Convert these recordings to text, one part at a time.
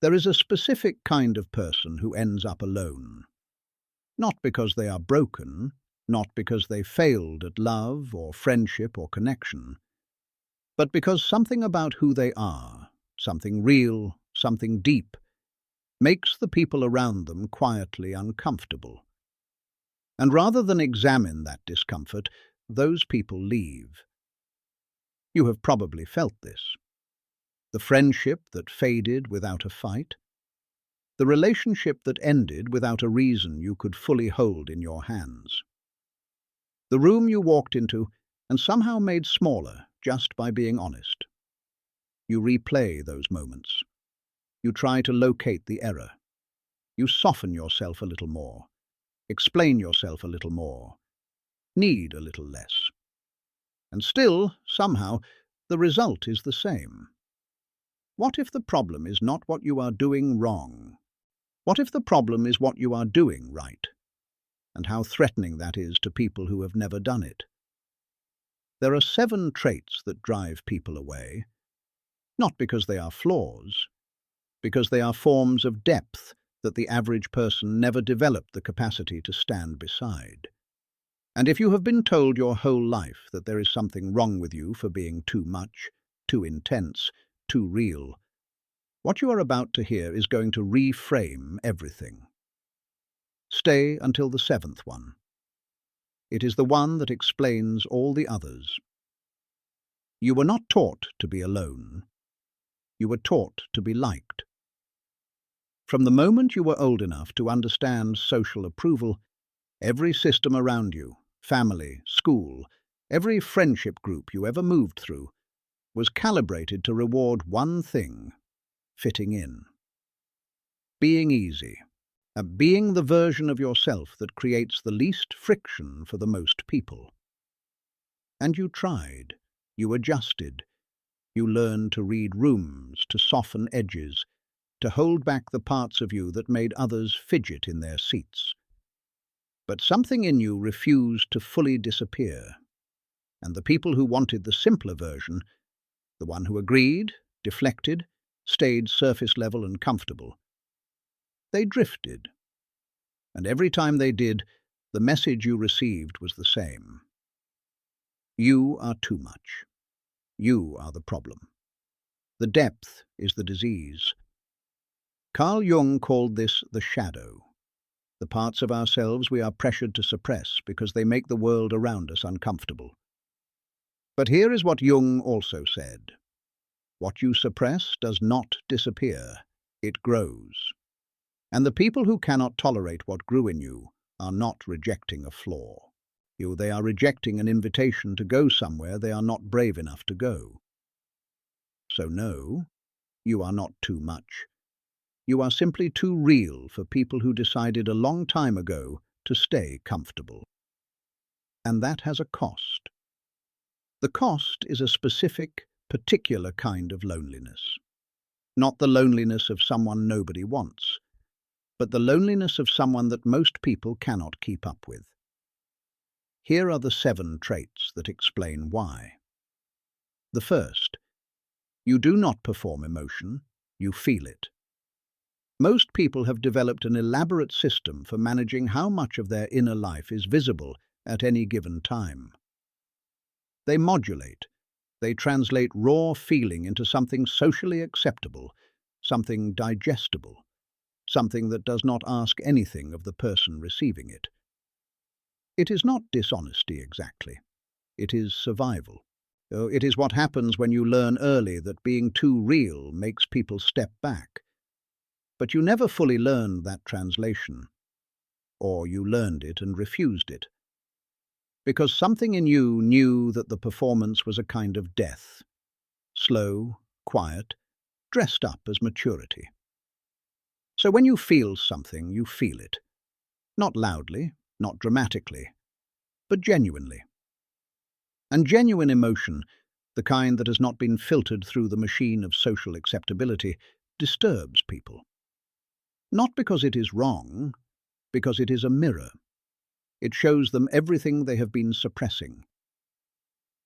There is a specific kind of person who ends up alone. Not because they are broken, not because they failed at love or friendship or connection, but because something about who they are, something real, something deep, makes the people around them quietly uncomfortable. And rather than examine that discomfort, those people leave. You have probably felt this. The friendship that faded without a fight. The relationship that ended without a reason you could fully hold in your hands. The room you walked into and somehow made smaller just by being honest. You replay those moments. You try to locate the error. You soften yourself a little more. Explain yourself a little more. Need a little less. And still, somehow, the result is the same. What if the problem is not what you are doing wrong? What if the problem is what you are doing right? And how threatening that is to people who have never done it. There are 7 traits that drive people away, not because they are flaws, because they are forms of depth that the average person never developed the capacity to stand beside. And if you have been told your whole life that there is something wrong with you for being too much, too intense, too real, what you are about to hear is going to reframe everything. Stay until the 7th one. It is the one that explains all the others. You were not taught to be alone. You were taught to be liked. From the moment you were old enough to understand social approval, every system around you, family, school, every friendship group you ever moved through, was calibrated to reward one thing: fitting in. Being easy. Being the version of yourself that creates the least friction for the most people. And you tried. You adjusted. You learned to read rooms, to soften edges, to hold back the parts of you that made others fidget in their seats. But something in you refused to fully disappear. And the people who wanted the simpler version, the one who agreed, deflected, stayed surface level and comfortable, they drifted. And every time they did, the message you received was the same. You are too much. You are the problem. The depth is the disease. Carl Jung called this the shadow, the parts of ourselves we are pressured to suppress because they make the world around us uncomfortable. But here is what Jung also said. What you suppress does not disappear, it grows. And the people who cannot tolerate what grew in you are not rejecting a flaw. They are rejecting an invitation to go somewhere they are not brave enough to go. So no, you are not too much. You are simply too real for people who decided a long time ago to stay comfortable. And that has a cost. The cost is a specific, particular kind of loneliness. Not the loneliness of someone nobody wants, but the loneliness of someone that most people cannot keep up with. Here are the 7 traits that explain why. The first, you do not perform emotion, you feel it. Most people have developed an elaborate system for managing how much of their inner life is visible at any given time. They modulate. They translate raw feeling into something socially acceptable, something digestible, something that does not ask anything of the person receiving it. It is not dishonesty exactly. It is survival. It is what happens when you learn early that being too real makes people step back. But you never fully learned that translation. Or you learned it and refused it. Because something in you knew that the performance was a kind of death. Slow, quiet, dressed up as maturity. So when you feel something, you feel it. Not loudly, not dramatically, but genuinely. And genuine emotion, the kind that has not been filtered through the machine of social acceptability, disturbs people. Not because it is wrong, because it is a mirror. It shows them everything they have been suppressing.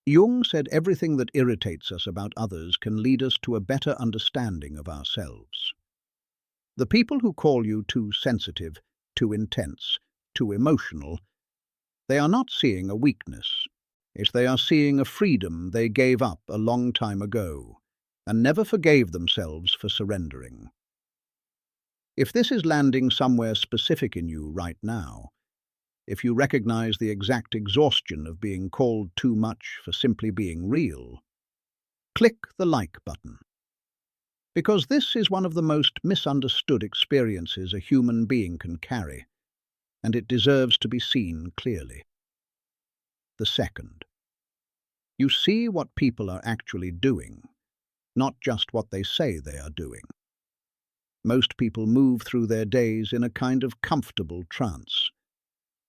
Jung said everything that irritates us about others can lead us to a better understanding of ourselves. The people who call you too sensitive, too intense, too emotional, they are not seeing a weakness. They are seeing a freedom they gave up a long time ago and never forgave themselves for surrendering. If this is landing somewhere specific in you right now, if you recognize the exact exhaustion of being called too much for simply being real, click the like button. Because this is one of the most misunderstood experiences a human being can carry, and it deserves to be seen clearly. The second, you see what people are actually doing, not just what they say they are doing. Most people move through their days in a kind of comfortable trance.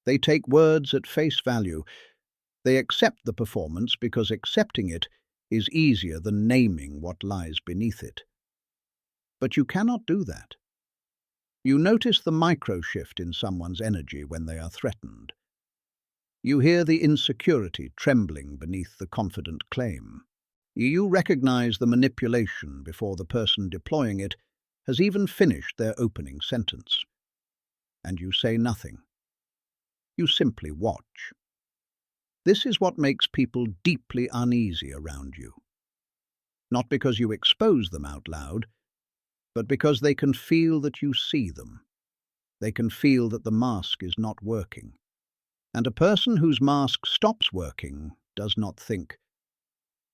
They take words at face value. They accept the performance because accepting it is easier than naming what lies beneath it. But you cannot do that. You notice the micro-shift in someone's energy when they are threatened. You hear the insecurity trembling beneath the confident claim. You recognize the manipulation before the person deploying it has even finished their opening sentence. And you say nothing. You simply watch. This is what makes people deeply uneasy around you. Not because you expose them out loud, but because they can feel that you see them. They can feel that the mask is not working. And a person whose mask stops working does not think,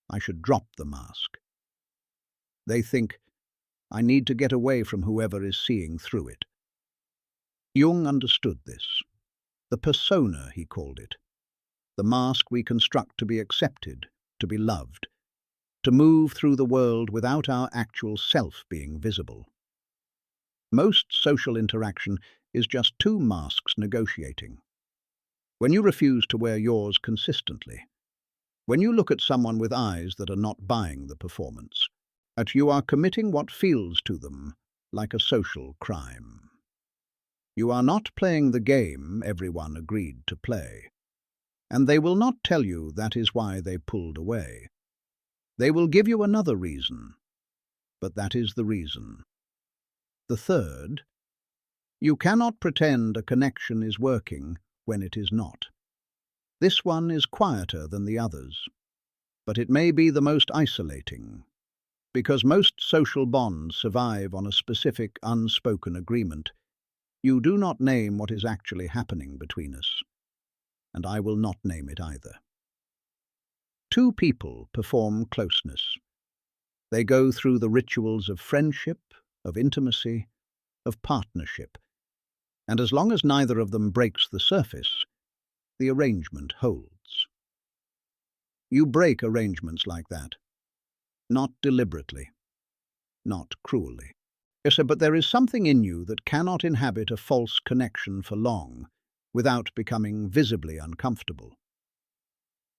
"I should drop the mask." They think, "I need to get away from whoever is seeing through it." Jung understood this. The persona, he called it. The mask we construct to be accepted, to be loved, to move through the world without our actual self being visible. Most social interaction is just two masks negotiating. When you refuse to wear yours consistently, when you look at someone with eyes that are not buying the performance, that you are committing what feels to them like a social crime. You are not playing the game everyone agreed to play, and they will not tell you that is why they pulled away. They will give you another reason, but that is the reason. The third, you cannot pretend a connection is working when it is not. This one is quieter than the others, but it may be the most isolating, because most social bonds survive on a specific unspoken agreement. You do not name what is actually happening between us, and I will not name it either. Two people perform closeness. They go through the rituals of friendship, of intimacy, of partnership, and as long as neither of them breaks the surface, the arrangement holds. You break arrangements like that, not deliberately, not cruelly. Yes, but there is something in you that cannot inhabit a false connection for long without becoming visibly uncomfortable.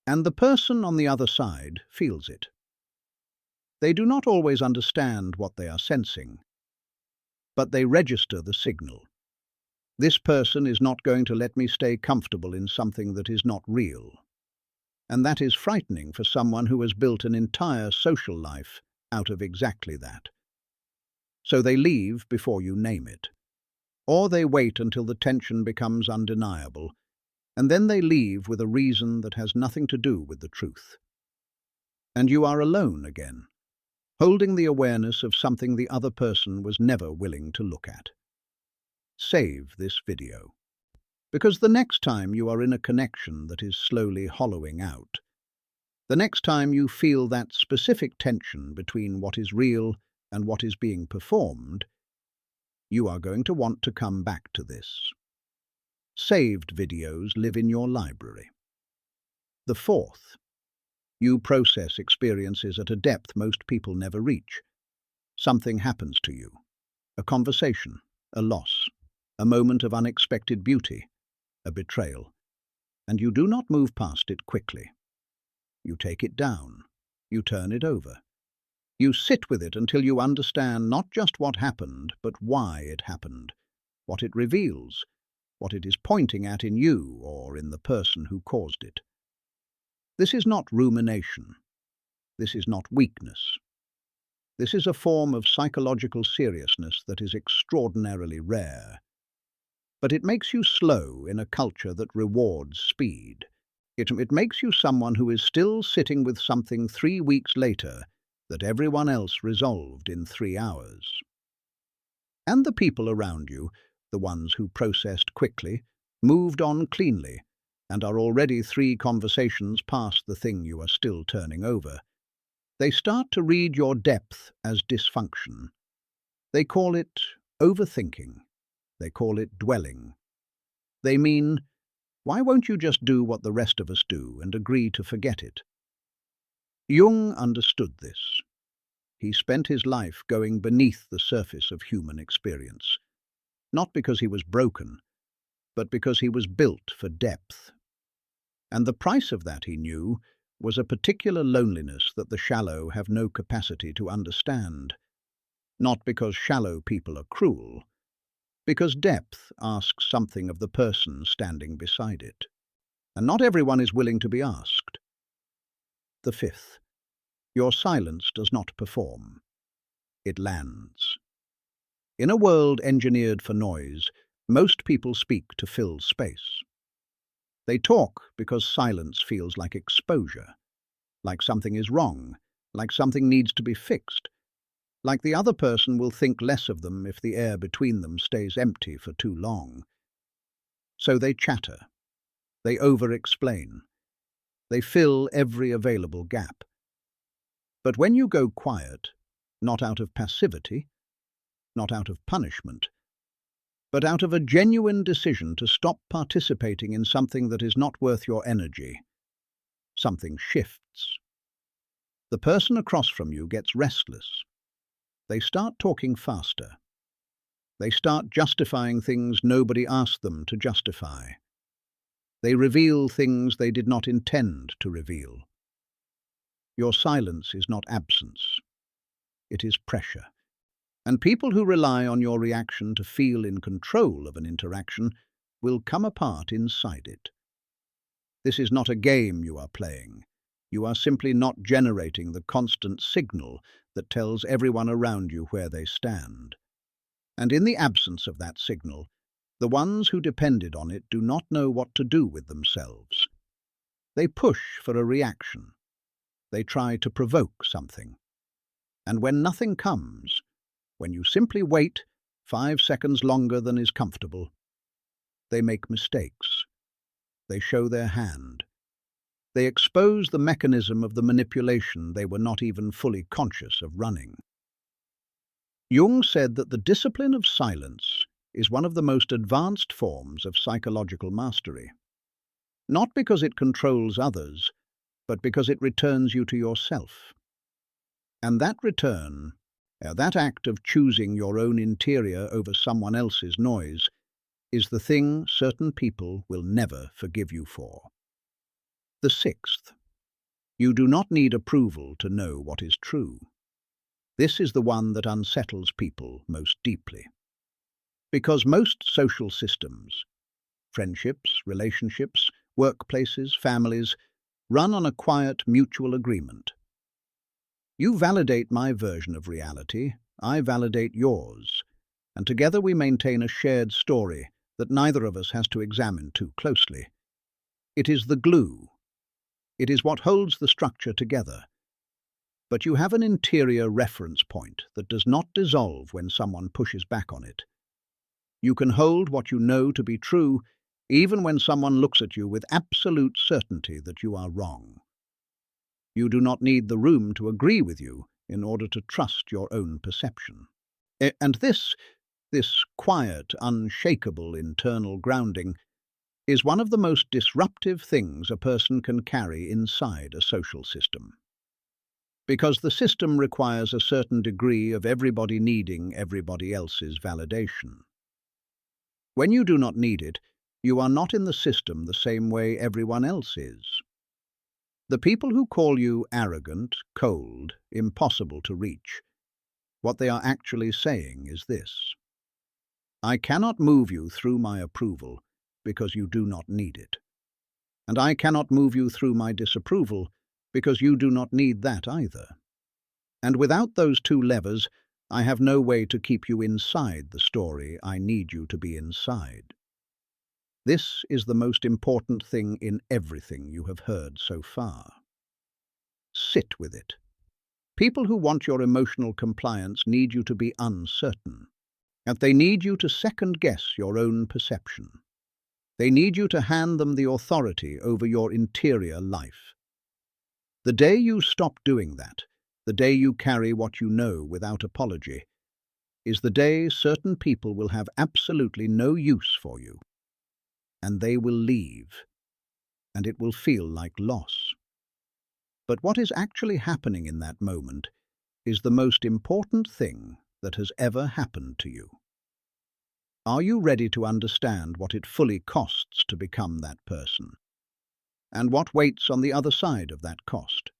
And the person on the other side feels it. They do not always understand what they are sensing, but they register the signal. This person is not going to let me stay comfortable in something that is not real. And that is frightening for someone who has built an entire social life out of exactly that. So they leave before you name it. Or they wait until the tension becomes undeniable, and then they leave with a reason that has nothing to do with the truth. And you are alone again, holding the awareness of something the other person was never willing to look at. Save this video, because the next time you are in a connection that is slowly hollowing out, the next time you feel that specific tension between what is real and what is being performed, you are going to want to come back to this. Saved videos live in your library. The fourth, you process experiences at a depth most people never reach. Something happens to you. A conversation, a loss, a moment of unexpected beauty, a betrayal, and you do not move past it quickly. You take it down. You turn it over. You sit with it until you understand not just what happened, but why it happened, what it reveals, what it is pointing at in you or in the person who caused it. This is not rumination. This is not weakness. This is a form of psychological seriousness that is extraordinarily rare. But it makes you slow in a culture that rewards speed. It makes you someone who is still sitting with something 3 weeks later that everyone else resolved in 3 hours. And the people around you, the ones who processed quickly, moved on cleanly, and are already 3 conversations past the thing you are still turning over, they start to read your depth as dysfunction. They call it overthinking. They call it dwelling. They mean, why won't you just do what the rest of us do and agree to forget it? Jung understood this. He spent his life going beneath the surface of human experience, not because he was broken, but because he was built for depth. And the price of that, he knew, was a particular loneliness that the shallow have no capacity to understand. Not because shallow people are cruel, because depth asks something of the person standing beside it. And not everyone is willing to be asked. The fifth, your silence does not perform. It lands. In a world engineered for noise, most people speak to fill space. They talk because silence feels like exposure, like something is wrong, like something needs to be fixed, like the other person will think less of them if the air between them stays empty for too long. So they chatter. They over-explain. They fill every available gap. But when you go quiet, not out of passivity, not out of punishment, but out of a genuine decision to stop participating in something that is not worth your energy, something shifts. The person across from you gets restless. They start talking faster. They start justifying things nobody asked them to justify. They reveal things they did not intend to reveal. Your silence is not absence. It is pressure. And people who rely on your reaction to feel in control of an interaction will come apart inside it. This is not a game you are playing. You are simply not generating the constant signal that tells everyone around you where they stand. And in the absence of that signal, the ones who depended on it do not know what to do with themselves. They push for a reaction. They try to provoke something. And when nothing comes, when you simply wait 5 seconds longer than is comfortable, they make mistakes. They show their hand. They expose the mechanism of the manipulation they were not even fully conscious of running. Jung said that the discipline of silence is one of the most advanced forms of psychological mastery. Not because it controls others, but because it returns you to yourself. And that return, that act of choosing your own interior over someone else's noise, is the thing certain people will never forgive you for. The sixth, you do not need approval to know what is true. This is the one that unsettles people most deeply. Because most social systems, friendships, relationships, workplaces, families, run on a quiet mutual agreement. You validate my version of reality, I validate yours, and together we maintain a shared story that neither of us has to examine too closely. It is the glue. It is what holds the structure together. But you have an interior reference point that does not dissolve when someone pushes back on it. You can hold what you know to be true, even when someone looks at you with absolute certainty that you are wrong. You do not need the room to agree with you in order to trust your own perception. And this quiet, unshakable internal grounding is one of the most disruptive things a person can carry inside a social system. Because the system requires a certain degree of everybody needing everybody else's validation. When you do not need it, you are not in the system the same way everyone else is. The people who call you arrogant, cold, impossible to reach, what they are actually saying is this: I cannot move you through my approval because you do not need it. And I cannot move you through my disapproval because you do not need that either. And without those two levers, I have no way to keep you inside the story I need you to be inside. This is the most important thing in everything you have heard so far. Sit with it. People who want your emotional compliance need you to be uncertain, and they need you to second-guess your own perception. They need you to hand them the authority over your interior life. The day you stop doing that, the day you carry what you know without apology, is the day certain people will have absolutely no use for you. And they will leave, and it will feel like loss. But what is actually happening in that moment is the most important thing that has ever happened to you. Are you ready to understand what it fully costs to become that person? And what waits on the other side of that cost?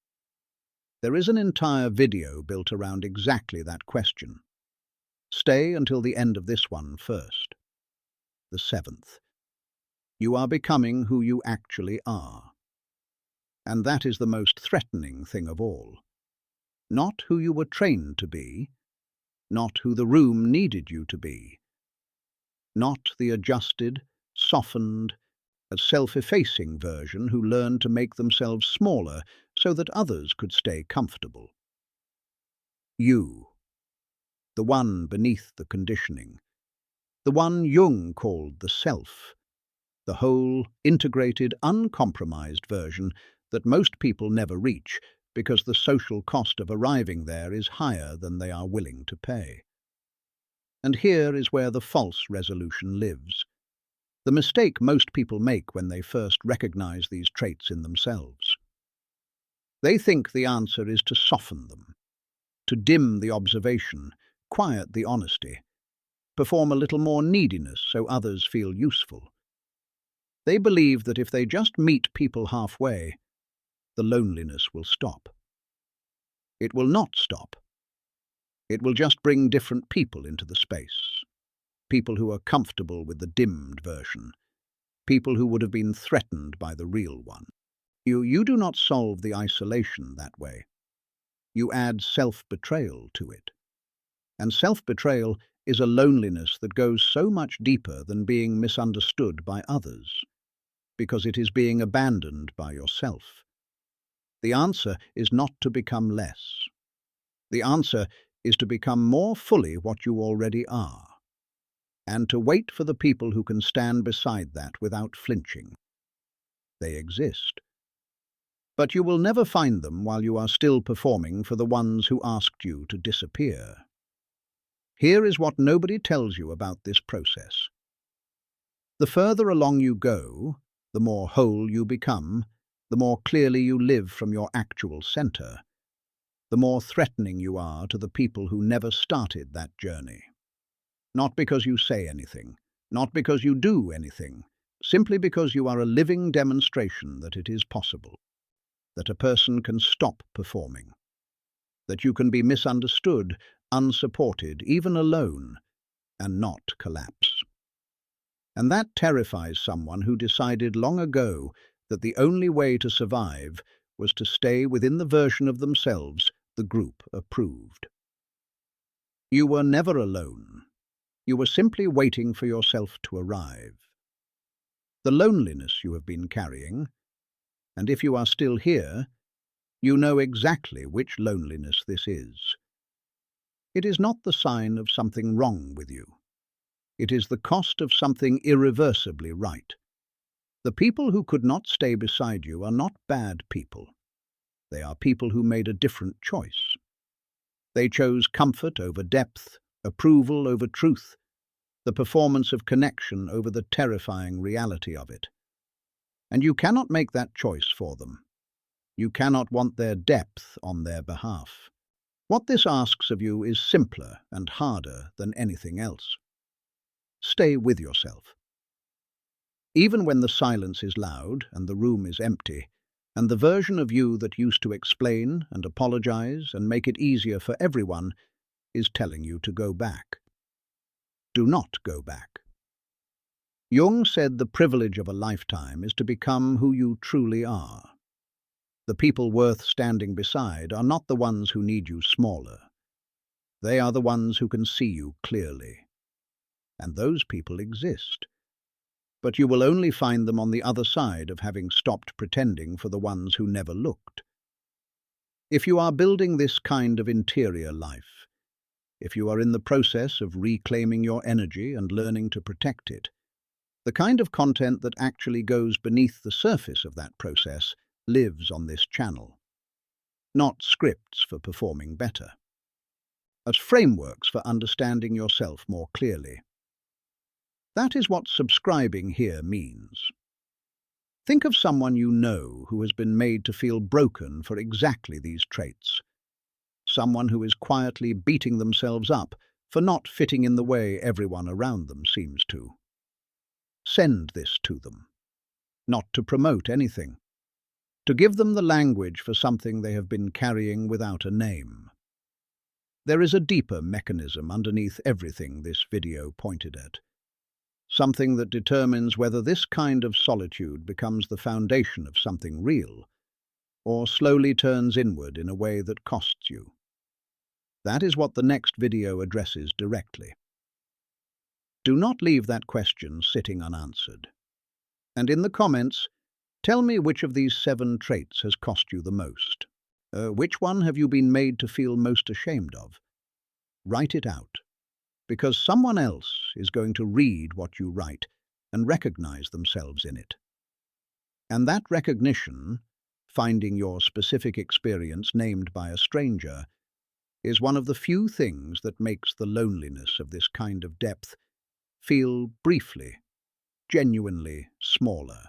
There is an entire video built around exactly that question. Stay until the end of this one first. The 7th. You are becoming who you actually are. And that is the most threatening thing of all. Not who you were trained to be, not who the room needed you to be, not the adjusted, softened, self-effacing version who learned to make themselves smaller so that others could stay comfortable. You, the one beneath the conditioning, the one Jung called the self, the whole, integrated, uncompromised version that most people never reach because the social cost of arriving there is higher than they are willing to pay. And here is where the false resolution lives. The mistake most people make when they first recognize these traits in themselves. They think the answer is to soften them, to dim the observation, quiet the honesty, perform a little more neediness so others feel useful. They believe that if they just meet people halfway, the loneliness will stop. It will not stop. It will just bring different people into the space. People who are comfortable with the dimmed version. People who would have been threatened by the real one. You do not solve the isolation that way. You add self-betrayal to it. And self-betrayal is a loneliness that goes so much deeper than being misunderstood by others, because it is being abandoned by yourself. The answer is not to become less. The answer is to become more fully what you already are, and to wait for the people who can stand beside that without flinching. They exist. But you will never find them while you are still performing for the ones who asked you to disappear. Here is what nobody tells you about this process. The further along you go, the more whole you become, the more clearly you live from your actual center, the more threatening you are to the people who never started that journey. Not because you say anything, not because you do anything, simply because you are a living demonstration that it is possible, that a person can stop performing, that you can be misunderstood, unsupported, even alone, and not collapse. And that terrifies someone who decided long ago that the only way to survive was to stay within the version of themselves the group approved. You were never alone. You were simply waiting for yourself to arrive. The loneliness you have been carrying, and if you are still here, you know exactly which loneliness this is. It is not the sign of something wrong with you. It is the cost of something irreversibly right. The people who could not stay beside you are not bad people. They are people who made a different choice. They chose comfort over depth, approval over truth, the performance of connection over the terrifying reality of it. And you cannot make that choice for them. You cannot want their depth on their behalf. What this asks of you is simpler and harder than anything else. Stay with yourself. Even when the silence is loud and the room is empty, and the version of you that used to explain and apologize and make it easier for everyone is telling you to go back. Do not go back. Jung said the privilege of a lifetime is to become who you truly are. The people worth standing beside are not the ones who need you smaller. They are the ones who can see you clearly. And those people exist. But you will only find them on the other side of having stopped pretending for the ones who never looked. If you are building this kind of interior life, if you are in the process of reclaiming your energy and learning to protect it, the kind of content that actually goes beneath the surface of that process lives on this channel. Not scripts for performing better, as frameworks for understanding yourself more clearly. That is what subscribing here means. Think of someone you know who has been made to feel broken for exactly these traits. Someone who is quietly beating themselves up for not fitting in the way everyone around them seems to. Send this to them. Not to promote anything. To give them the language for something they have been carrying without a name. There is a deeper mechanism underneath everything this video pointed at. Something that determines whether this kind of solitude becomes the foundation of something real, or slowly turns inward in a way that costs you. That is what the next video addresses directly. Do not leave that question sitting unanswered. And in the comments, tell me which of these 7 traits has cost you the most. Which one have you been made to feel most ashamed of? Write it out, because someone else is going to read what you write and recognize themselves in it. And that recognition, finding your specific experience named by a stranger, is one of the few things that makes the loneliness of this kind of depth feel briefly, genuinely smaller.